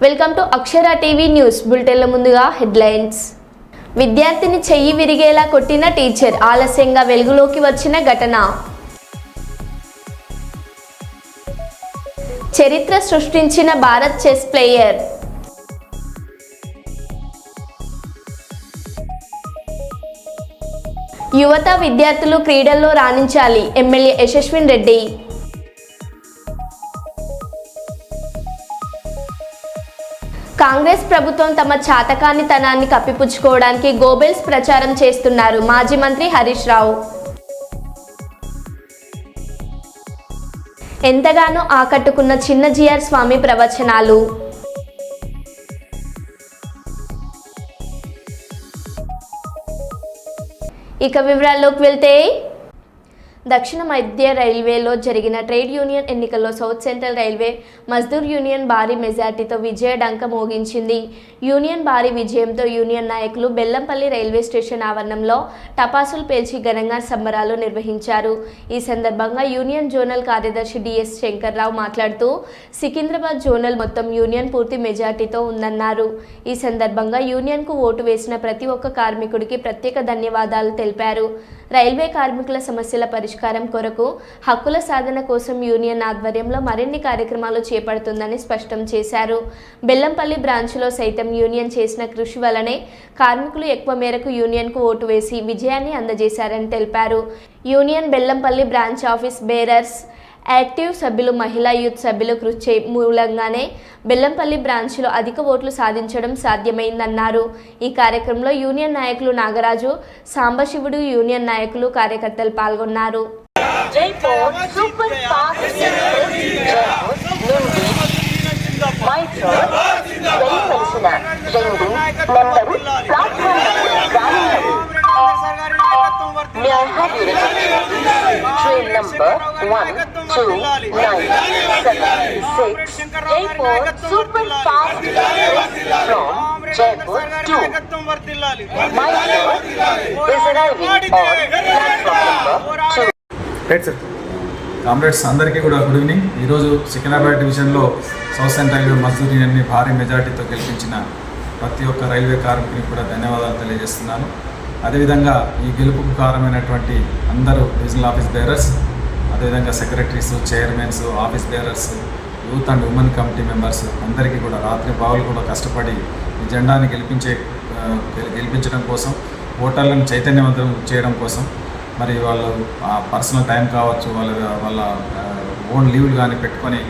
Welcome to Akshara TV news బులెటిన్ల ముందుగా headlines. విద్యార్థిని చెయ్యి విరిగేలా కొట్టిన టీచర్, ఆలస్యంగా వెలుగులోకి వచ్చిన ఘటన. చరిత్ర సృష్టించిన భారత్ చెస్ ప్లేయర్. యువత విద్యార్థులు క్రీడల్లో రాణించాలి, ఎమ్మెల్యే యశస్విన్ రెడ్డి. కాంగ్రెస్ ప్రభుత్వం తమ చాతకానితనాన్ని కప్పిపుచ్చుకోవడానికి గోబెల్స్ ప్రచారం చేస్తున్నారు, మాజీ మంత్రి హరీష్ రావు. ఎంతగానో ఆకట్టుకున్న చిన్నజీఆర్ స్వామి ప్రవచనాలు. ఇక వివరాల్లోకి వెళ్తే, దక్షిణ మధ్య రైల్వేలో జరిగిన ట్రేడ్ యూనియన్ ఎన్నికల్లో south central railway Mazdoor union భారీ మెజార్టీతో విజయ డంక మోగించింది. యూనియన్ భారీ విజయంతో యూనియన్ నాయకులు బెల్లంపల్లి రైల్వే స్టేషన్ ఆవరణంలో టపాసులు పేల్చి ఘనంగా సంబరాలు నిర్వహించారు. ఈ సందర్భంగా యూనియన్ జోనల్ కార్యదర్శి డిఎస్ శంకర్రావు మాట్లాడుతూ, సికింద్రాబాద్ జోనల్ మొత్తం యూనియన్ పూర్తి మెజార్టీతో ఉందన్నారు. ఈ సందర్భంగా యూనియన్కు ఓటు వేసిన ప్రతి ఒక్క కార్మికుడికి ప్రత్యేక ధన్యవాదాలు తెలిపారు. రైల్వే కార్మికుల సమస్యల పరిష్కారం కొరకు, హక్కుల సాధన కోసం యూనియన్ ఆధ్వర్యంలో మరిన్ని కార్యక్రమాలు చేపడుతుందని స్పష్టం చేశారు. బెల్లంపల్లి బ్రాంచ్లో సైతం యూనియన్ చేసిన కృషి వల్లనే కార్మికులు ఎక్కువ మేరకు యూనియన్కు ఓటు వేసి విజయాన్ని అందజేశారని తెలిపారు. Union Bellampalli branch office bearers active సభ్యులు, మహిళా యూత్ సభ్యులు కృషి మూలంగానే బెల్లంపల్లి బ్రాంచ్లో అధిక ఓట్లు సాధించడం సాధ్యమైందన్నారు. ఈ కార్యక్రమంలో యూనియన్ నాయకులు నాగరాజు, సాంబశివుడు, యూనియన్ నాయకులు, కార్యకర్తలు పాల్గొన్నారు. Train number 129776 Jaipur Super Fast from Jaipur to Mysore is arriving on platform number 2. Right sir. Comrades అందరికీ కూడా గుడ్ ఈవినింగ్. ఈరోజు సికింద్రాబాద్ డివిజన్లో సౌత్ సెంట్రల్ రైల్వే మజ్దూర్ యూనియన్ని భారీ మెజార్టీతో గెలిపించిన ప్రతి ఒక్క రైల్వే కార్మికునికి కూడా ధన్యవాదాలు తెలియజేస్తున్నాను. అదేవిధంగా ఈ గెలుపుకు కారణమైనటువంటి అందరూ డివిజనల్ ఆఫీస్ బేరర్స్, అదేవిధంగా secretaries, chairmans, office bearers, youth and women committee members అందరికీ కూడా రాత్రి బావులు కూడా కష్టపడి ఈ జెండాని గెలిపించడం కోసం, ఓటర్లను చైతన్యవంతం చేయడం కోసం, మరి వాళ్ళు పర్సనల్ టైం కావచ్చు, వాళ్ళ ఓన్ లీవ్లు కానీ పెట్టుకొని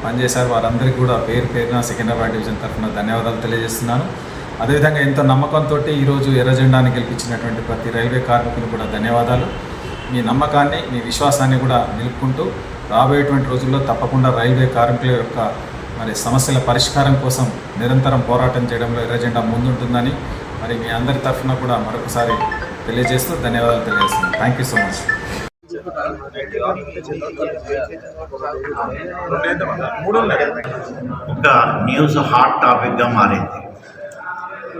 పనిచేశారు. వారందరికీ కూడా పేరు పేరున సికింద్రాబాద్ డివిజన్ తరఫున ధన్యవాదాలు తెలియజేస్తున్నాను. అదేవిధంగా ఎంతో నమ్మకంతో ఈరోజు ఎర్ర జెండాని గెలిపించినటువంటి ప్రతి రైల్వే కార్మికుని కూడా ధన్యవాదాలు. మీ నమ్మకాన్ని, మీ విశ్వాసాన్ని కూడా నిలుపుకుంటూ రాబోయేటువంటి రోజుల్లో తప్పకుండా రైల్వే కార్మికుల యొక్క మరి సమస్యల పరిష్కారం కోసం నిరంతరం పోరాటం చేయడంలో ఎర్ర జెండా ముందుంటుందని మరి మీ అందరి తరఫున కూడా మరొకసారి తెలియజేస్తూ ధన్యవాదాలు తెలియజేస్తున్నాను. Thank you so much. ఒక న్యూస్ హాట్ టాపిక్గా మారింది.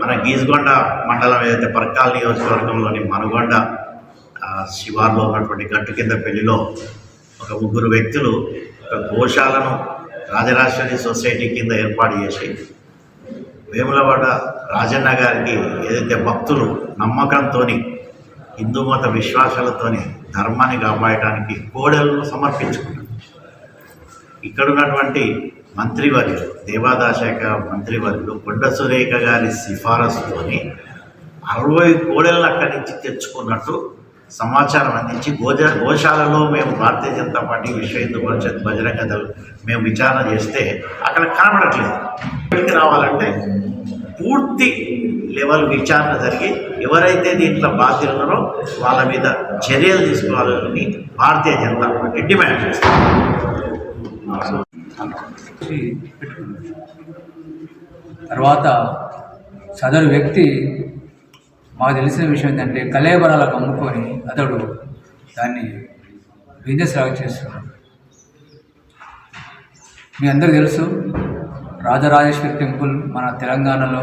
మన గీసుగొండ మండలం ఏదైతే పర్కాల్ నియోజకవర్గంలోని మనుగొండ శివార్లో ఉన్నటువంటి గట్టు కింద పెళ్లిలో ఒక ముగ్గురు వ్యక్తులు ఒక గోశాలను రాజరాజేశ్వరి సొసైటీ కింద ఏర్పాటు చేసి వేములవాడ రాజన్న గారికి ఏదైతే భక్తులు నమ్మకంతో, హిందూ మత విశ్వాసాలతో ధర్మాన్ని కాపాడటానికి కోడలను సమర్పించుకున్నారు. ఇక్కడున్నటువంటి మంత్రివర్యులు, దేవాదాయ శాఖ మంత్రివర్యులు కొండ సురేఖ గారి సిఫారసుతోని 60 కోడలను అక్కడి నుంచి తెచ్చుకున్నట్టు సమాచారం అందించి గోశాలలో మేము భారతీయ జనతా పార్టీ, విశ్వ హిందూ పరిషత్, బజరంగ దళ్ మేము విచారణ చేస్తే అక్కడ కనబడట్లేదు. ఇక్కడికి రావాలంటే పూర్తి లెవెల్ విచారణ జరిగి ఎవరైతే దీంట్లో బాధ్యులున్నారో వాళ్ళ మీద చర్యలు తీసుకోవాలని భారతీయ జనతా పార్టీ డిమాండ్ చేస్తారు. తర్వాత సదరు వ్యక్తి మాకు తెలిసిన విషయం ఏంటంటే కలేబరాలకు అమ్ముకొని అతడు దాన్ని బిజినెస్ లాగా చేస్తున్నాడు. మీ అందరికీ తెలుసు రాజరాజేశ్వరి టెంపుల్ మన తెలంగాణలో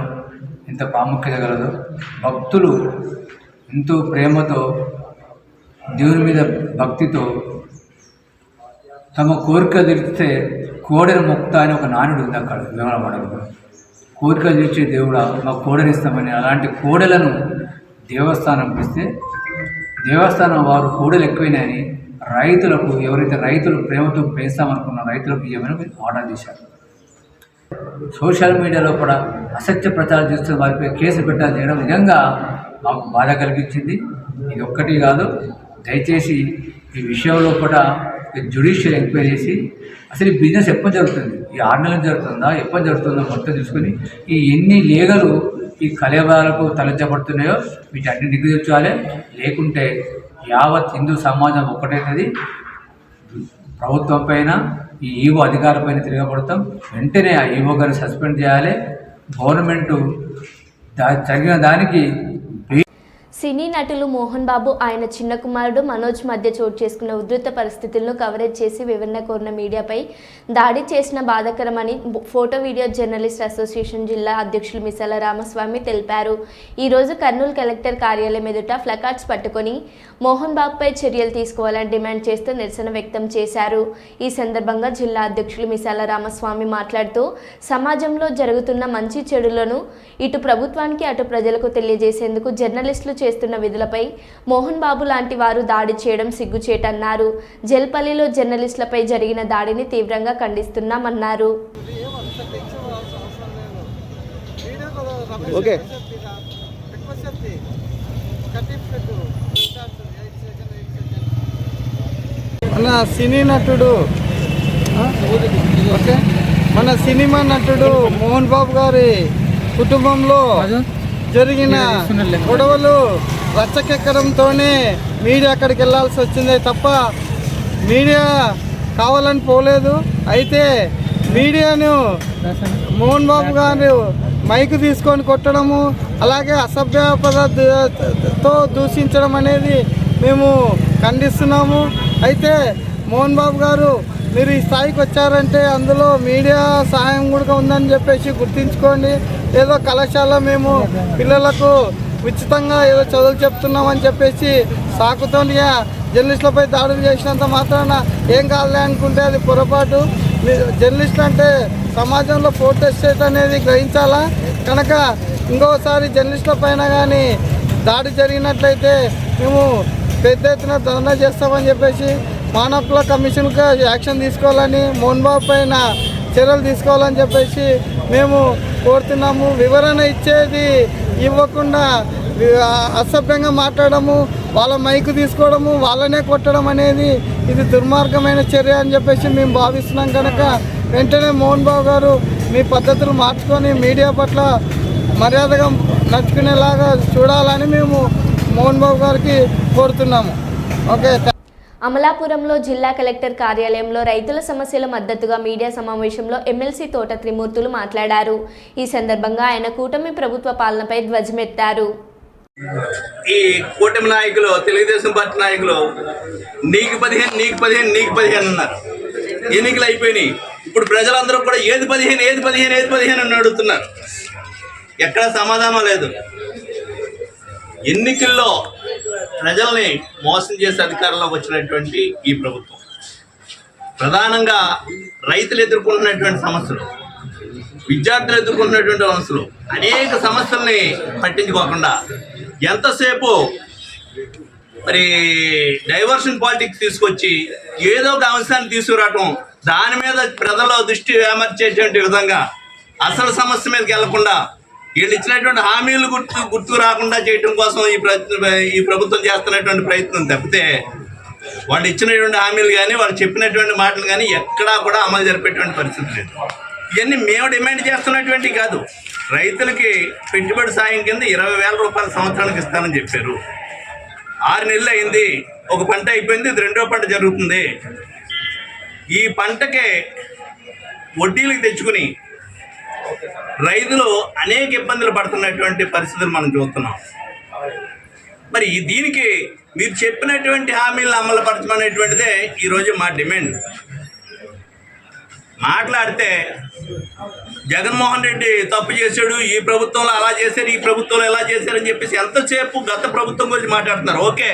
ఎంత ప్రాముఖ్యత గలదో. భక్తులు ఎంతో ప్రేమతో, దేవుని మీద భక్తితో తమ కోరిక తీరిస్తే కోడెను మొక్కుతా అని ఒక నానుడు ఉంది అక్కడ వేమలవాడలో. కోరికలు తీర్చే దేవుడా మాకు కోడలిస్తామని అలాంటి కోడలను దేవస్థానం ఇస్తే దేవస్థానం వారు కోడలు ఎక్కువైనాయని రైతులకు ఎవరైతే రైతులు ప్రేమతో పెంచుతామనుకున్న రైతులకు ఇవ్వమని ఆర్డర్ చేశారు. సోషల్ మీడియాలో కూడా అసత్య ప్రచారం చేస్తున్న వారిపై కేసు పెట్టాలి చేయడం నిజంగా మాకు బాధ కలిగించింది. ఇది ఒక్కటి కాదు, దయచేసి ఈ విషయంలో కూడా జ్యుడిషియల్ ఎంక్వైరీ చేసి అసలు ఈ బిజినెస్ ఎప్పుడు జరుగుతుంది, ఈ 6 నెలలు జరుగుతుందా, ఎప్పుడు జరుగుతుందో మొత్తం తీసుకుని ఈ ఎన్ని లీగలు ఈ కలయబాలకు తలెత్తబడుతున్నాయో వీటన్ని నిగ్రహించాలి. లేకుంటే యావత్ హిందూ సమాజం ఒక్కటైతుంది. ప్రభుత్వం పైన ఈ ఈవో అధికారులపైన తిరగబడతాం. వెంటనే ఆ ఈవో గారిని సస్పెండ్ చేయాలి. గవర్నమెంటు జరిగిన దానికి సినీ నటులు మోహన్ బాబు ఆయన చిన్న కుమారుడు మనోజ్ మధ్య చోటు చేసుకున్న ఉధృత పరిస్థితులను కవరేజ్ చేసి వివరణ కోరిన మీడియాపై దాడి చేసిన బాధాకరమని ఫోటో వీడియో జర్నలిస్ట్ అసోసియేషన్ జిల్లా అధ్యక్షులు మిసాల రామస్వామి తెలిపారు. ఈరోజు కర్నూలు కలెక్టర్ కార్యాలయం ఎదుట ప్లకార్డ్స్ పట్టుకొని మోహన్ బాబుపై చర్యలు తీసుకోవాలని డిమాండ్ చేస్తూ నిరసన వ్యక్తం చేశారు. ఈ సందర్భంగా జిల్లా అధ్యక్షులు మిసాల రామస్వామి మాట్లాడుతూ సమాజంలో జరుగుతున్న మంచి చెడులను ఇటు ప్రభుత్వానికి అటు ప్రజలకు తెలియజేసేందుకు జర్నలిస్టులు చేస్తున్న విధులపై మోహన్ బాబు లాంటి వారు దాడి చేయడం సిగ్గుచేటన్నారు. జల్పల్లిలో జర్నలిస్టులపై జరిగిన దాడిని తీవ్రంగా ఖండిస్తున్నామన్నారు. మన సినీ నటుడు మన సినిమా నటుడు మోహన్ బాబు గారి కుటుంబంలో జరిగిన గొడవలు రచ్చకెక్కడంతోనే మీడియా అక్కడికి వెళ్ళాల్సి వచ్చిందే తప్ప మీడియా కావాలని పోలేదు. అయితే మీడియాను మోహన్ బాబు గారు మైకు తీసుకొని కొట్టడము, అలాగే అసభ్య పదార్థతో దూషించడం అనేది మేము ఖండిస్తున్నాము. అయితే మోహన్ బాబు గారు మీరు ఈ స్థాయికి వచ్చారంటే అందులో మీడియా సహాయం కూడా ఉందని చెప్పేసి గుర్తించుకోండి. ఏదో కళాశాల మేము పిల్లలకు ఉచితంగా ఏదో చదువులు చెప్తున్నామని చెప్పేసి సాకుతోనిగా జర్నలిస్టులపై దాడులు చేసినంత మాత్రాన ఏం కాదులే అనుకుంటే అది పొరపాటు. జర్నలిస్టులు అంటే సమాజంలో ప్రొటెస్ట్ చేయడం అనేది గ్రహించాలా. కనుక ఇంకోసారి జర్నలిస్టుల పైన కానీ దాడి జరిగినట్లయితే మేము పెద్ద ఎత్తున ధర్నా చేస్తామని చెప్పేసి మానవ హక్కుల కమిషన్గా యాక్షన్ తీసుకోవాలని, మోహన్ బాబు పైన చర్యలు తీసుకోవాలని చెప్పేసి మేము కోరుతున్నాము. వివరణ ఇచ్చేది ఇవ్వకుండా అసభ్యంగా మాట్లాడము, వాళ్ళ మైకు తీసుకోవడము, వాళ్ళనే కొట్టడం అనేది ఇది దుర్మార్గమైన చర్య అని చెప్పేసి మేము భావిస్తున్నాం. కనుక వెంటనే మోహన్ బాబు గారు మీ పద్ధతులు మార్చుకొని మీడియా పట్ల మర్యాదగా నడుచుకునేలాగా చూడాలని మేము మోహన్ బాబు గారికి కోరుతున్నాము. ఓకే. అమలాపురంలో జిల్లా కలెక్టర్ కార్యాలయంలో రైతుల సమస్యల మద్దతుగా మీడియా సమావేశంలో ఎమ్మెల్సీ తోట త్రిమూర్తులు మాట్లాడారు. ఈ సందర్భంగా ఆయన కూటమి ప్రభుత్వ పాలనపై ధ్వజమెత్తారు. ఈ కూటమి నాయకులు, తెలుగుదేశం పార్టీ నాయకులు నీకు 15 అన్నారు. ఎన్నికలు అయిపోయినాయి. ఇప్పుడు ప్రజలందరూ కూడా ఏది 15 అని అడుగుతున్నారు. ఎక్కడ సమాధానం లేదు. ఎన్నికల్లో ప్రజల్ని మోసం చేసే అధికారంలోకి వచ్చినటువంటి ఈ ప్రభుత్వం ప్రధానంగా రైతులు ఎదుర్కొంటున్నటువంటి సమస్యలు, విద్యార్థులు ఎదుర్కొంటున్నటువంటి సమస్యలు, అనేక సమస్యల్ని పట్టించుకోకుండా ఎంతసేపు మరి డైవర్షన్ పాలిటిక్స్ తీసుకొచ్చి ఏదో ఒక అంశాన్ని తీసుకురావటం, దాని మీద ప్రజల దృష్టి ఏమర్చేటువంటి విధంగా అసలు సమస్య మీదకి వెళ్లకుండా వీళ్ళు ఇచ్చినటువంటి హామీలు గుర్తు రాకుండా చేయడం కోసం ఈ ప్రభుత్వం చేస్తున్నటువంటి ప్రయత్నం తప్పితే వాళ్ళు ఇచ్చినటువంటి హామీలు కానీ వాళ్ళు చెప్పినటువంటి మాటలు కానీ ఎక్కడా కూడా అమలు జరిపేటువంటి పరిస్థితి లేదు. ఇవన్నీ మేము డిమాండ్ చేస్తున్నటువంటి కాదు. రైతులకి పెట్టుబడి సాయం కింద 20,000 రూపాయల సంవత్సరానికి ఇస్తానని చెప్పారు. 6 నెలలు అయింది. ఒక పంట అయిపోయింది, ఇది 2వ పంట జరుగుతుంది. ఈ పంటకే వడ్డీలకు తెచ్చుకుని రైతులు అనేక ఇబ్బందులు పడుతున్నటువంటి పరిస్థితులు మనం చూస్తున్నాం. మరి దీనికి మీరు చెప్పినటువంటి హామీలను అమలుపరచమనేటువంటిదే ఈరోజు మా డిమాండ్. మాట్లాడితే జగన్మోహన్ రెడ్డి తప్పు చేశాడు, ఈ ప్రభుత్వంలో అలా చేశారు, ఈ ప్రభుత్వంలో ఎలా చేశారని చెప్పేసి ఎంతసేపు గత ప్రభుత్వం గురించి మాట్లాడుతున్నారు. ఓకే,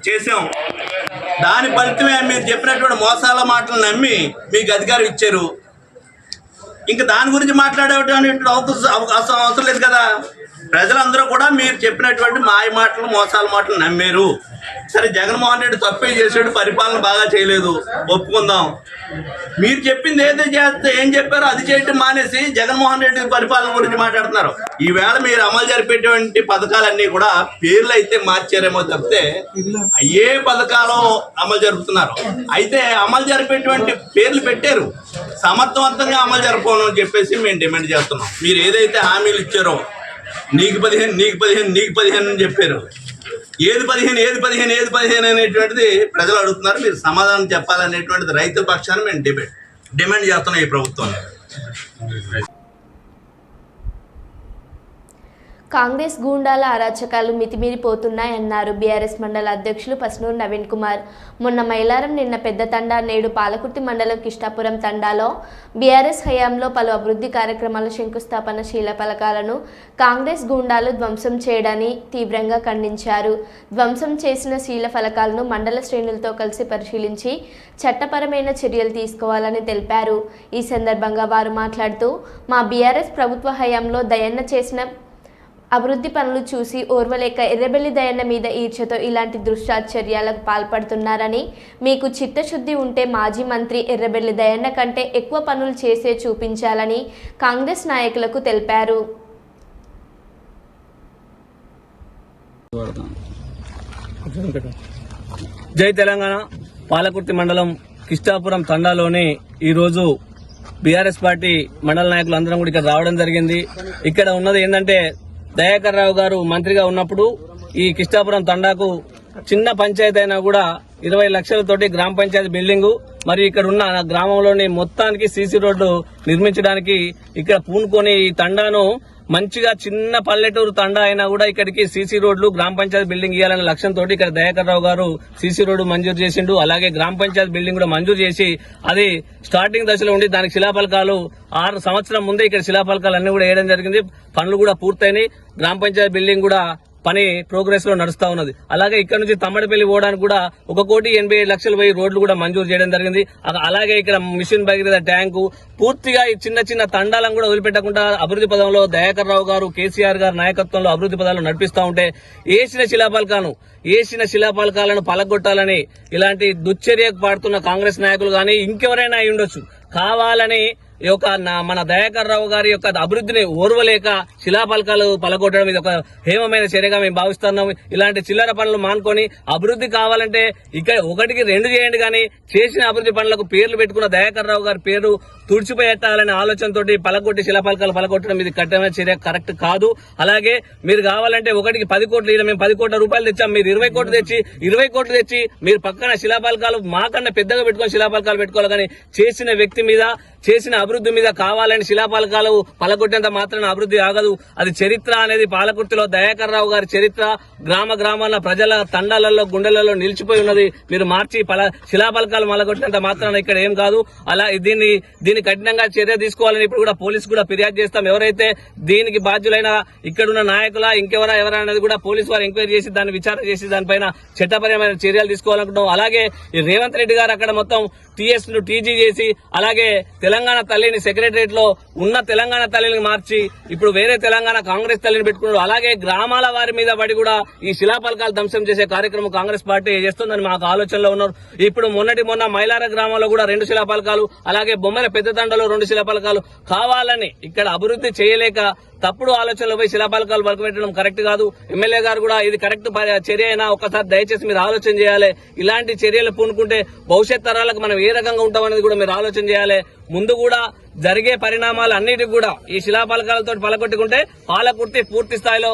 చేసాం. దాని ఫలితమే మీరు చెప్పినటువంటి మోసాల మాటలు నమ్మి మీకు అధికారం ఇచ్చారు. ఇంకా దాని గురించి మాట్లాడేటువంటి అవసరం లేదు కదా. ప్రజలందరూ కూడా మీరు చెప్పినటువంటి మాయ మాటలు మోసాల మాటలు నమ్మారు. సరే, జగన్మోహన్ రెడ్డి తప్పే చేసాడు, పరిపాలన బాగా చేయలేదు, ఒప్పుకుందాం. మీరు చెప్పింది ఏదో చేస్తే ఏం చెప్పారో అది చేయటం మానేసి జగన్మోహన్ రెడ్డి పరిపాలన గురించి మాట్లాడుతున్నారు. ఈవేళ మీరు అమలు జరిపేటువంటి పథకాలన్నీ కూడా పేర్లు అయితే మార్చారేమో తప్పితే అయ్యే పథకాలు అమలు జరుపుతున్నారు. అయితే అమలు జరిపేటువంటి పేర్లు పెట్టారు, సమర్థవంతంగా అమలు జరపని చెప్పేసి మేము డిమాండ్ చేస్తున్నాం. మీరు ఏదైతే హామీలు ఇచ్చారో నీకు 15 అని చెప్పారు, ఏది 15 అనేటువంటిది ప్రజలు అడుగుతున్నారు. మీరు సమాధానం చెప్పాలనేటువంటిది రైతుల పక్షాన్ని మేము డిమాండ్ చేస్తున్నాం ఈ ప్రభుత్వాన్ని. కాంగ్రెస్ గూండాల అరాచకాలు మితిమీరిపోతున్నాయన్నారు బీఆర్ఎస్ మండల అధ్యక్షులు పస్నూరు నవీన్ కుమార్. మొన్న మైలారం, నిన్న పెద్ద తండా, నేడు పాలకుర్తి మండలం కిష్టాపురం తండాలో బీఆర్ఎస్ హయాంలో పలు అభివృద్ధి కార్యక్రమాల శంకుస్థాపన శిలాఫలకాలను కాంగ్రెస్ గూండాలు ధ్వంసం చేయడాన్ని తీవ్రంగా ఖండించారు. ధ్వంసం చేసిన శిలాఫలకాలను మండల శ్రేణులతో కలిసి పరిశీలించి చట్టపరమైన చర్యలు తీసుకోవాలని తెలిపారు. ఈ సందర్భంగా వారు మాట్లాడుతూ, మా బీఆర్ఎస్ ప్రభుత్వ హయాంలో దయన్న చేసిన అభివృద్ధి పనులు చూసి ఓర్వలేక ఎర్రబెల్లి దయన్న మీద ఈర్ష్యతో ఇలాంటి దుశ్చర్యలకు పాల్పడుతున్నారని, మీకు చిత్తశుద్ధి ఉంటే మాజీ మంత్రి ఎర్రబెల్లి దయన్న కంటే ఎక్కువ పనులు చేసే చూపించాలని కాంగ్రెస్ నాయకులకు తెలిపారు. జై తెలంగాణ. పాలకుర్తి మండలం కిష్టాపురం తండాలోని ఈరోజు బీఆర్ఎస్ పార్టీ మండల నాయకులు అందరం కూడా ఇక్కడ రావడం జరిగింది. ఇక్కడ ఉన్నది ఏంటంటే, దయాకర్ రావు గారు మంత్రిగా ఉన్నప్పుడు ఈ కిష్టాపురం తండాకు చిన్న పంచాయతీ అయినా కూడా 20 లక్షలతోటి గ్రామ పంచాయతీ బిల్డింగు, మరియు ఇక్కడ ఉన్న గ్రామంలోని మొత్తానికి సీసీ రోడ్డు నిర్మించడానికి ఇక్కడ పూనుకొని ఈ తండాను మంచిగా చిన్న పల్లెటూరు తండా అయినా కూడా ఇక్కడికి సీసీ రోడ్లు, గ్రామ పంచాయతీ బిల్డింగ్ ఇవ్వాలనే లక్ష్యంతో ఇక్కడ దయాకర్ రావు గారు సీసీ రోడ్డు మంజూరు చేసిండు. అలాగే గ్రామ పంచాయతీ బిల్డింగ్ కూడా మంజూరు చేసి అది స్టార్టింగ్ దశలో ఉండి దానికి శిలాఫలకాలు 6 సంవత్సరం ముందే ఇక్కడ శిలాఫలకాలు అన్ని కూడా వేయడం జరిగింది. పనులు కూడా పూర్తయినాయి. గ్రామ పంచాయతీ బిల్డింగ్ కూడా పని ప్రోగ్రెస్ లో నడుస్తా ఉన్నది. అలాగే ఇక్కడ నుంచి తమ్మడిపల్లి పోవడానికి కూడా 1,85,00,000 పోయి రోడ్లు కూడా మంజూరు చేయడం జరిగింది. అలాగే ఇక్కడ మిషన్ భగీరథ ట్యాంకు పూర్తిగా ఈ చిన్న చిన్న తండాలను కూడా వదిలిపెట్టకుండా అభివృద్ధి పదంలో దయాకర్ రావు గారు, కేసీఆర్ గారు నాయకత్వంలో అభివృద్ధి పదాలను నడిపిస్తా ఉంటే ఏసిన శిలాఫలకాలను పలగొట్టాలని ఇలాంటి దుశ్చర్యకు పాడుతున్న కాంగ్రెస్ నాయకులు గాని ఇంకెవరైనా అయి ఉండొచ్చు, కావాలని ఈ యొక్క మన దయాకర్ రావు గారి యొక్క అభివృద్ధిని ఓర్వలేక శిలాఫలకాలు పలగొట్టడం ఇది ఒక హేమమైన చర్యగా మేము భావిస్తున్నాం. ఇలాంటి చిల్లర పనులు మానుకొని అభివృద్ధి కావాలంటే ఇక్కడ 1కి 2 చేయండి, కానీ చేసిన అభివృద్ధి పనులకు పేర్లు పెట్టుకున్న దయాకర్ రావు గారి పేరు తుడిచిపెట్టాలనే ఆలోచనతో పలగొట్టి శిలాఫలకాలు పలగొట్టడం ఇది కఠినమైన చర్య, కరెక్ట్ కాదు. అలాగే మీరు కావాలంటే 1కి 10 కోట్లు, మేము 10 కోట్ల రూపాయలు తెచ్చాం, మీరు 20 కోట్లు తెచ్చి మీరు పక్కన శిలాఫలకాలు మాకన్నా పెద్దగా పెట్టుకొని శిలాఫలకాలు పెట్టుకోవాలి. కానీ చేసిన వ్యక్తి మీద, చేసిన అభివృద్ధి మీద కావాలని శిలాఫలకాలు పలగొట్టేంత మాత్రాన అభివృద్ధి ఆగదు. అది చరిత్ర అనేది పాలకుర్తిలో దయాకర్ రావు గారి చరిత్ర గ్రామాల ప్రజల తండాలలో, గుండెలలో నిలిచిపోయి ఉన్నది. మీరు మార్చి శిలాఫలకాలు పలగొట్టేంత మాత్రాన ఇక్కడ ఏం కాదు. అలా దీన్ని కఠినంగా చర్య తీసుకోవాలని ఇప్పుడు కూడా పోలీసు కూడా ఫిర్యాదు చేస్తాం. ఎవరైతే దీనికి బాధ్యులైన ఇక్కడున్న నాయకుల ఎవరైనా కూడా పోలీసు వారు ఎంక్వైరీ చేసి దాన్ని విచారణ చేసి దానిపైన చట్టపరమైన చర్యలు తీసుకోవాలనుకుంటున్నాం. అలాగే ఈ రేవంత్ రెడ్డి గారు అక్కడ మొత్తం టీఎస్ ను టీజీ చేసి, అలాగే తెలంగాణ తల్లిని సెక్రటరియట్ లో ఉన్న తెలంగాణ తల్లిని మార్చి ఇప్పుడు వేరే తెలంగాణ కాంగ్రెస్ తల్లిని పెట్టుకున్నారు. అలాగే గ్రామాల వారి మీద పడి కూడా ఈ శిలాఫలకాలు ధ్వంసం చేసే కార్యక్రమం కాంగ్రెస్ పార్టీ చేస్తుందని మాకు ఆలోచనలో ఉన్నారు. ఇప్పుడు మొన్న మైలార గ్రామంలో కూడా 2 శిలాఫలకాలు, అలాగే బొమ్మల పెద్ద తండలో 2 శిలాఫలకాలు కావాలని ఇక్కడ అభివృద్ధి చేయలేక తప్పుడు ఆలోచనలు పోయి శిలాఫలకాలు పలకబెట్టడం కరెక్ట్ కాదు. ఎమ్మెల్యే గారు కూడా ఇది కరెక్ట్ చర్య అయినా ఒకసారి దయచేసి మీరు ఆలోచన చేయాలి. ఇలాంటి చర్యలు పూనుకుంటే భవిష్యత్ తరాలకు మనం ఏ రకంగా ఉంటామనేది కూడా మీరు ఆలోచన చేయాలి. ముందు కూడా జరిగే పరిణామాలు అన్నిటికి కూడా ఈ శిలాఫలకాలతో పలకొట్టుకుంటే పాలకుర్తి పూర్తి స్థాయిలో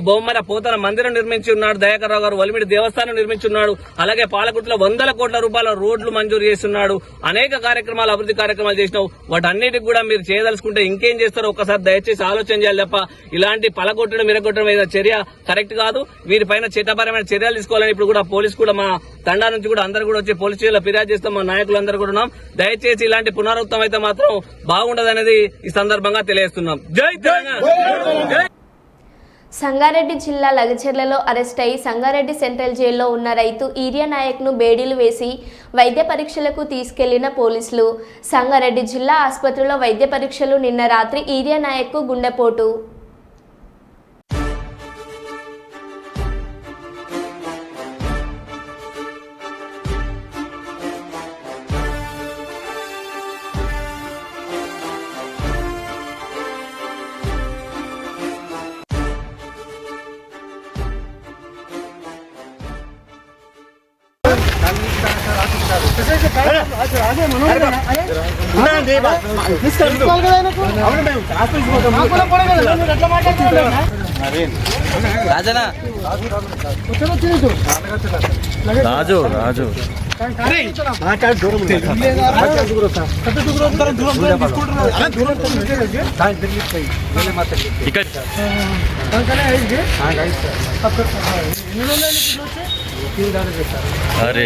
బొమ్మర పోతన మందిరం నిర్మించి ఉన్నాడు దయాకర్ రావు గారు, వలిమిడి దేవస్థానం నిర్మించున్నాడు. అలాగే పాలకుర్తిలో 100 కోట్ల రూపాయల రోడ్లు మంజూరు చేస్తున్నాడు. అనేక కార్యక్రమాలు, అభివృద్ధి కార్యక్రమాలు చేసినావు. వాటన్నిటికి కూడా మీరు చేయదలుచుకుంటే ఇంకేం చేస్తారో ఒక్కసారి దయచేసి ఆలోచన చేయాలి తప్ప ఇలాంటి పలగొట్టడం, మిరగొట్టడం ఏదైనా చర్య కరెక్ట్ కాదు. వీరిపైన చట్టపరమైన చర్యలు తీసుకోవాలని ఇప్పుడు కూడా పోలీసు కూడా మా తండా నుంచి కూడా అందరూ కూడా వచ్చి పోలీస్ స్టేషన్లో ఫిర్యాదు చేస్తాం. మా నాయకులందరూ కూడా ఉన్నాం. దయచేసి ఇలాంటి పునరుద్ధం అయితే మాత్రం బాగుండదనేది ఈ సందర్భంగా తెలియజేస్తున్నాం. జై తెలంగాణ. సంగారెడ్డి జిల్లా లగచెర్లలో అరెస్ట్ అయి సంగారెడ్డి సెంట్రల్ జైల్లో ఉన్న రైతు ఈరియా నాయక్ను బేడీలు వేసి వైద్య పరీక్షలకు తీసుకెళ్లిన పోలీసులు. సంగారెడ్డి జిల్లా ఆసుపత్రిలో వైద్య పరీక్షలు. నిన్న రాత్రి ఈరియా నాయక్కు గుండెపోటు. రాజు రాజు అరే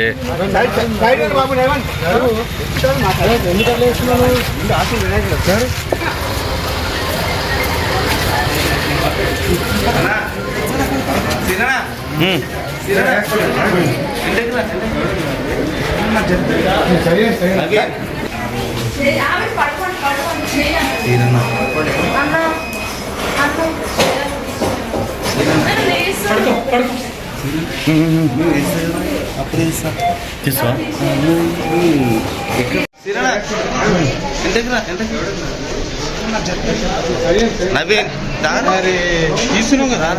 తీసువా నవీన్ తీసుకున్నావు కదా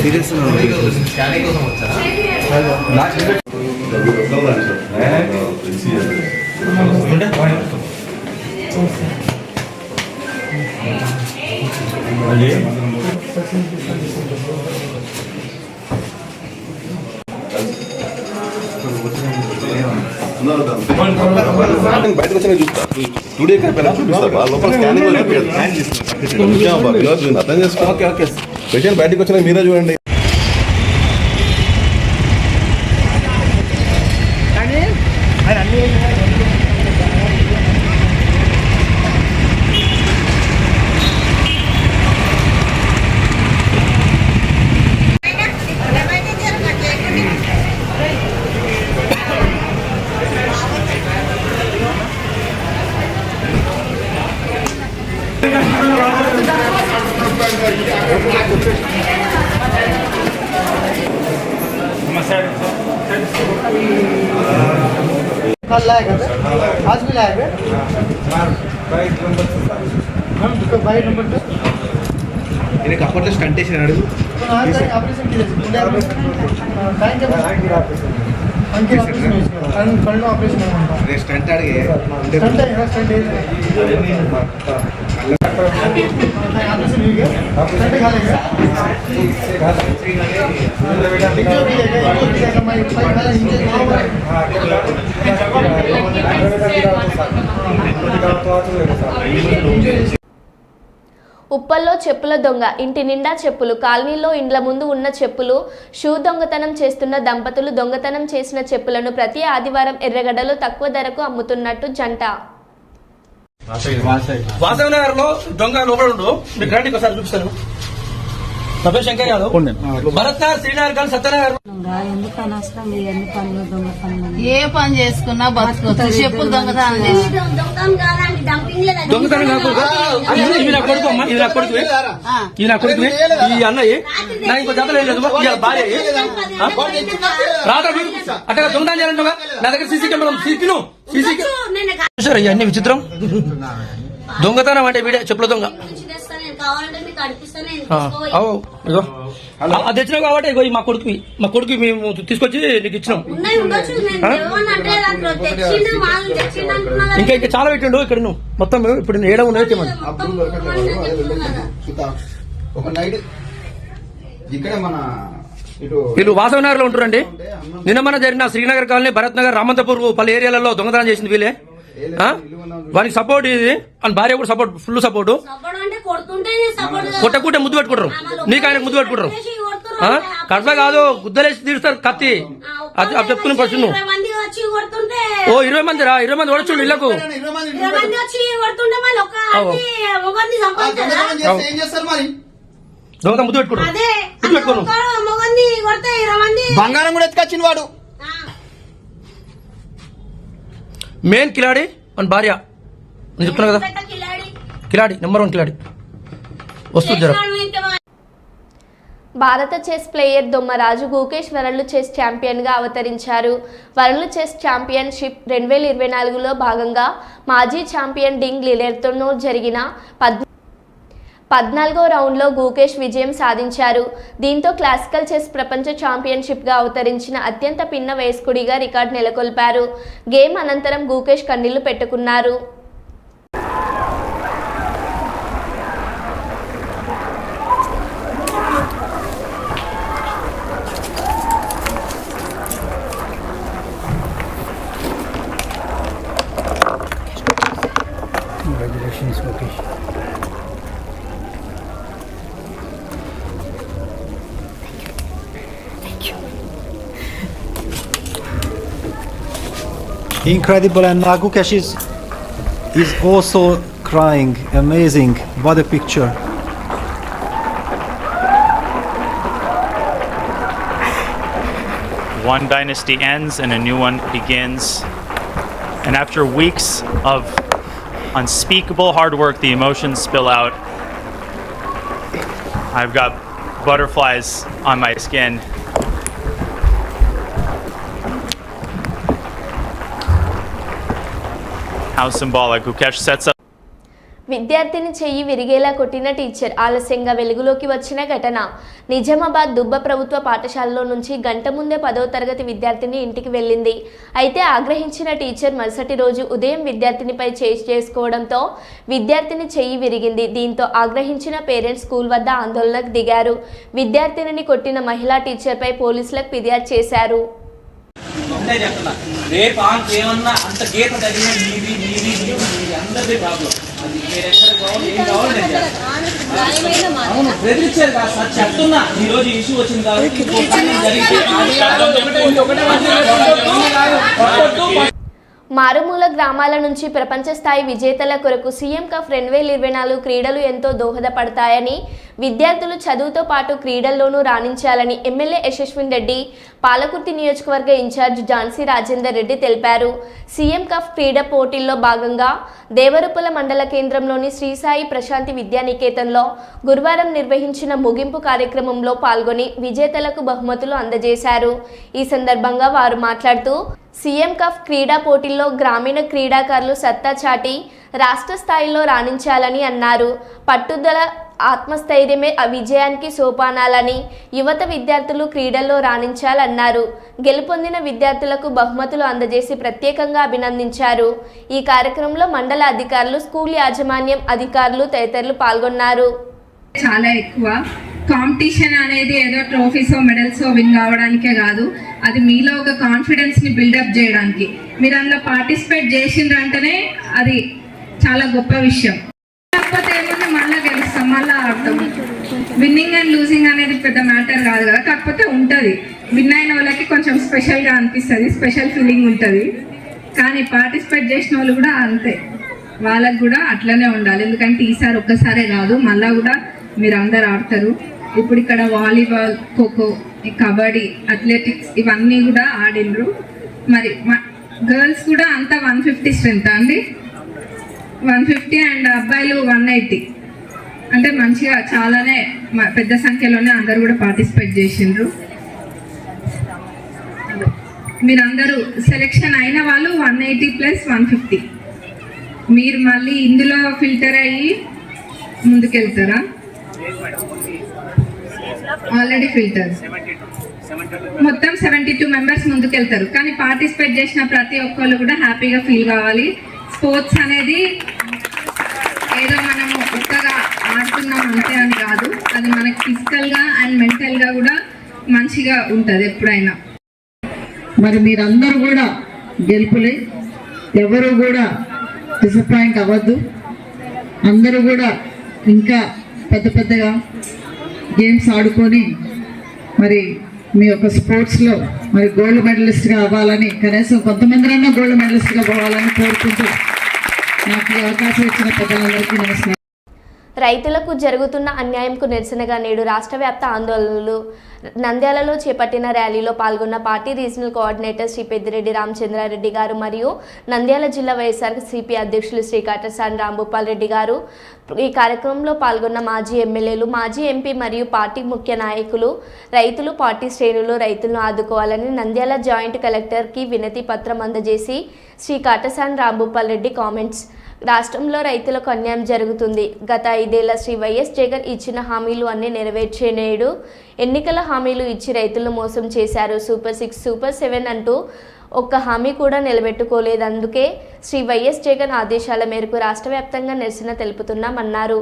సీరియస్ బయటకు వచ్చిన చూస్తా టుడే చూపిస్తా లోపల స్కానింగ్ అర్థం చేసుకో. పేషెంట్ బయటకు వచ్చిన మీరే చూడండి. आज भी लाए बाइक नंबर అప్పట్లో స్టంట్ వేసిన అడుగు ऑपरेशन कल ऑपरेशन స్టంట్ అడిగే ఉప్పల్లో చెప్పుల దొంగ. ఇంటి నిండా చెప్పులు. కాలనీలో ఇండ్ల ముందు ఉన్న చెప్పులు. షూ దొంగతనం చేస్తున్న దంపతులు దొంగతనం చేసిన చెప్పులను ప్రతి ఆదివారం ఎర్రగడ్డలో తక్కువ ధరకు అమ్ముతున్నట్టు జంట. వాసవి నగర్ లో దొంగ లోపల ఉండు. మీకు రండి ఒకసారి చూపిస్తాను. సభ్య శంకర్ యాదవ్, భరత్ నగర్, శ్రీనగర్ కానీ సత్యనగర్. ఏ పని చేసుకున్నా బతుకోవచ్చు. చెప్పులు దొంగతనం దొంగతనం కాకుండా ఇది నా కొడుకు అమ్మా, ఇది నా కొడుకు, ఇది నా కొడుకు, ఈ అన్నయ్య నా ఇంకో జతలు లేదు, ఇవాళ భార్య రాత్రి అట్టగా దొంగతనం చేయాలంటుగా. నా దగ్గర సీసీ కెమెరా సీసీ చూసారు ఇవన్నీ విచిత్రం. దొంగతనం అంటే వీడే చెప్పుల దొంగ. ఇగో అది తెచ్చినావు కాబట్టి ఇగో మా కొడుకు మేము తీసుకొచ్చి నీకు ఇచ్చినాం. ఇంకా ఇంకా చాలా పెట్టిండు ఇక్కడ. నువ్వు మొత్తం ఇప్పుడు ఏడ ఉన్నది తెమ్మని. వీళ్ళు వాసవి నగర్ లో ఉంటారండి. నిన్న మన జరిగిన శ్రీనగర్ కాలనీ, భరత్ నగర్, రామంతపూర్ పలు ఏరియాలలో దొంగతనం చేసింది వీళ్ళే. వానికి సపోర్ట్ ఇది అని భార్య కూడా సపోర్ట్, ఫుల్ సపోర్ట్. కొట్టకుంటే ముద్దు పెట్టుకుంటారు. నీకు ఆయన ముద్దు పెట్టుకుంటారు. కడప కాదు గుద్దలేసి తీరుస్తారు కత్తి అది చెప్తున్నా ప్రశ్న ఓ 20 మంది రా 20 మంది ఓడచుండు ఇళ్లకు దొంగ ముద్దు పెట్టుకోను బంగారం కూడా ఎత్తుకొచ్చిన వాడు మెయిన్ కిలాడి మన భార్య నేను చెప్తున్నా కదా కిలాడి నెంబర్ 1 కిలాడి వస్తుంది జర. భారత chess player Dommaraju Gukesh world chess ఛాంపియన్గా అవతరించారు. వరల్డ్ చెస్ ఛాంపియన్షిప్ 2024లో భాగంగా మాజీ ఛాంపియన్ డింగ్ లిలెర్తో జరిగిన 14వ రౌండ్లో గుకేష్ విజయం సాధించారు. దీంతో క్లాసికల్ చెస్ ప్రపంచ ఛాంపియన్షిప్గా అవతరించిన అత్యంత పిన్న వయస్కుడిగా రికార్డు నెలకొల్పారు. గేమ్ అనంతరం గుకేష్ కన్నీళ్లు పెట్టుకున్నారు. Congratulations, Mukesh. Incredible, and Gukesh is also crying. Amazing. What a picture. One dynasty ends and a new one begins. And after weeks of unspeakable hard work, the emotions spill out. I've got butterflies on my skin. How symbolic. Gukesh sets up. విద్యార్థిని చెయ్యి విరిగేలా కొట్టిన teacher ఆలస్యంగా వెలుగులోకి వచ్చిన ఘటన. నిజామాబాద్ దుబ్బ ప్రభుత్వ పాఠశాలలో నుంచి గంట ముందే 10వ తరగతి విద్యార్థిని ఇంటికి వెళ్ళింది. అయితే ఆగ్రహించిన టీచర్ మరుసటి రోజు ఉదయం విద్యార్థినిపై చేసుకోవడంతో విద్యార్థిని చెయ్యి విరిగింది. దీంతో ఆగ్రహించిన పేరెంట్స్ స్కూల్ వద్ద ఆందోళనకు దిగారు. విద్యార్థినిని కొట్టిన మహిళా టీచర్పై పోలీసులకు ఫిర్యాదు చేశారు. రేపు ఏమన్నా అంత గీత తగిన నీది నీది నీది అందరిది ప్రాబ్లం. అది మీరు ఎక్కడ కావాలి ఏం కావాలి నేను చేస్తాను. అవును బెదిరించారు కాదు సార్ చెప్తున్నా. ఈ రోజు ఇష్యూ వచ్చింది కాబట్టి మారుమూల గ్రామాల నుంచి ప్రపంచ స్థాయి విజేతల కొరకు సీఎం కప్ 2024 క్రీడలు ఎంతో దోహదపడతాయని, విద్యార్థులు చదువుతో పాటు క్రీడల్లోనూ రాణించాలని ఎమ్మెల్యే యశస్విన్ రెడ్డి, పాలకుర్తి నియోజకవర్గ ఇన్ఛార్జ్ ఝాన్సీ రాజేందర్ రెడ్డి తెలిపారు. సీఎం కప్ క్రీడా పోటీల్లో భాగంగా దేవరుపుల మండల కేంద్రంలోని శ్రీసాయి ప్రశాంతి విద్యానికేతన్లో గురువారం నిర్వహించిన ముగింపు కార్యక్రమంలో పాల్గొని విజేతలకు బహుమతులు అందజేశారు. ఈ సందర్భంగా వారు మాట్లాడుతూ సీఎం కప్ క్రీడా పోటీల్లో గ్రామీణ క్రీడాకారులు సత్తా చాటి రాష్ట్ర స్థాయిలో రాణించాలని అన్నారు. పట్టుదల, ఆత్మస్థైర్యమే ఆ విజయానికి సోపానాలని, యువత విద్యార్థులు క్రీడల్లో రాణించాలన్నారు. గెలుపొందిన విద్యార్థులకు బహుమతులు అందజేసి ప్రత్యేకంగా అభినందించారు. ఈ కార్యక్రమంలో మండల అధికారులు, స్కూల్ యాజమాన్యం అధికారులు తదితరులు పాల్గొన్నారు. చాలా ఎక్కువ కాంపిటీషన్ అనేది ఏదో ట్రోఫీసో మెడల్సో విన్ కావడానికే కాదు, అది మీలో ఒక కాన్ఫిడెన్స్ని బిల్డప్ చేయడానికి. మీరు అందులో పార్టిసిపేట్ చేసిండ్రంటేనే అది చాలా గొప్ప విషయం. కాకపోతే ఏమన్నా మళ్ళీ గెలుస్తాం, మళ్ళీ ఆడతాం. విన్నింగ్ అండ్ లూజింగ్ అనేది పెద్ద మ్యాటర్ కాదు కదా, కాకపోతే ఉంటుంది. విన్ అయిన వాళ్ళకి కొంచెం స్పెషల్గా అనిపిస్తుంది, స్పెషల్ ఫీలింగ్ ఉంటుంది. కానీ పార్టిసిపేట్ చేసిన వాళ్ళు కూడా అంతే, వాళ్ళకు కూడా అట్లనే ఉండాలి. ఎందుకంటే ఈసారి ఒక్కసారే కాదు, మళ్ళీ కూడా మీరు అందరు ఆడతారు. ఇప్పుడు ఇక్కడ వాలీబాల్, ఖోఖో, కబడ్డీ, అథ్లెటిక్స్ ఇవన్నీ కూడా ఆడిండ్రు. మరి గర్ల్స్ కూడా అంతా 150 స్ట్రెంత్ అండి, 150 అండ్ అబ్బాయిలు 180. అంటే మంచిగా చాలానే పెద్ద సంఖ్యలోనే అందరు కూడా పార్టిసిపేట్ చేసిండ్రు. మీరందరూ సెలెక్షన్ అయిన వాళ్ళు 180 + 150. మీరు మళ్ళీ ఇందులో ఫిల్టర్ అయ్యి ముందుకెళ్తారా? ఆల్రెడీ ఫిల్టర్ మొత్తం 72 మెంబర్స్ ముందుకెళ్తారు. కానీ పార్టిసిపేట్ చేసిన ప్రతి ఒక్కళ్ళు కూడా హ్యాపీగా ఫీల్ కావాలి. స్పోర్ట్స్ అనేది ఏదో మనం ఒక్కగా ఆడుతున్నాం అంతే అని కాదు, అది మనకి ఫిజికల్గా అండ్ మెంటల్గా కూడా మంచిగా ఉంటుంది ఎప్పుడైనా. మరి మీరందరూ కూడా గెలుపులే, ఎవరు కూడా డిసప్పాయింట్ అవ్వద్దు. అందరూ కూడా ఇంకా పెద్దగా గేమ్స్ ఆడుకొని మరి మీ యొక్క స్పోర్ట్స్లో మరి గోల్డ్ మెడలిస్ట్గా అవ్వాలని, కనీసం కొంతమందినైనా గోల్డ్ మెడలిస్ట్గా పోవాలని కోరుకుంటూ నాకు ఈ అవకాశం ఇచ్చిన పెద్దలందరికీ నమస్కారం. రైతులకు జరుగుతున్న అన్యాయంకు నిరసనగా నేడు రాష్ట్ర వ్యాప్త ఆందోళనలు. నంద్యాలలో చేపట్టిన ర్యాలీలో పాల్గొన్న party regional coordinator Shri Peddireddy Ramachandra Reddy గారు మరియు నంద్యాల జిల్లా వైఎస్ఆర్సీపీ అధ్యక్షులు శ్రీ కాటసాని రాంభూపాల్ రెడ్డి గారు. ఈ కార్యక్రమంలో పాల్గొన్న మాజీ ఎమ్మెల్యేలు, మాజీ ఎంపీ మరియు పార్టీ ముఖ్య నాయకులు, రైతులు, పార్టీ శ్రేణులు రైతులను ఆదుకోవాలని నంద్యాల జాయింట్ కలెక్టర్కి వినతి పత్రం అందజేసి శ్రీ కాటసాని రాంభూపాల్ రెడ్డి కామెంట్స్. రాష్ట్రంలో రైతులకు అన్యాయం జరుగుతుంది. గత 5 ఏళ్ల శ్రీ వైఎస్ జగన్ ఇచ్చిన హామీలు అన్నీ నెరవేర్చే నేడు ఎన్నికల హామీలు ఇచ్చి రైతులను మోసం చేశారు. సూపర్ 6, సూపర్ 7 అంటూ ఒక్క హామీ కూడా నిలబెట్టుకోలేదు. అందుకే శ్రీ వైఎస్ జగన్ ఆదేశాల మేరకు రాష్ట్ర వ్యాప్తంగా నిరసన తెలుపుతున్నామన్నారు.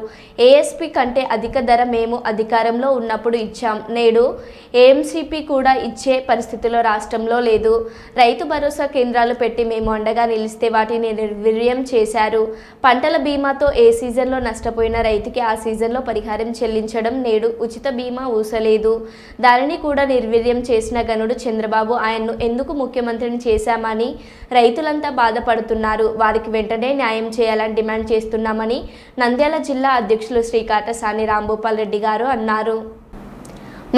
ఏఎస్పీ కంటే అధిక ధర మేము అధికారంలో ఉన్నప్పుడు ఇచ్చాం. నేడు ఏఎంసీపీ కూడా ఇచ్చే పరిస్థితిలో రాష్ట్రంలో లేదు. రైతు భరోసా కేంద్రాలు పెట్టి మేము అండగా నిలిస్తే వాటిని నిర్వీర్యం చేశారు. పంటల బీమాతో ఏ సీజన్లో నష్టపోయిన రైతుకి ఆ సీజన్లో పరిహారం చెల్లించడం, నేడు ఉచిత బీమా ఊసలేదు. దానిని కూడా నిర్వీర్యం చేసిన గనుడు చంద్రబాబు. ఆయన్ను ఎందుకు ముఖ్యమంత్రిని చేశామని రైతులంతా బాధపడుతున్నారు. వారికి వెంటనే న్యాయం చేయాలని డిమాండ్ చేస్తున్నామని నంద్యాల జిల్లా అధ్యక్షులు శ్రీ కాటసాని రాంభూపాల్ రెడ్డి గారు అన్నారు.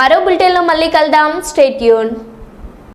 మరో బులెటిన్లో మళ్ళీ కలుద్దాం. Stay tune.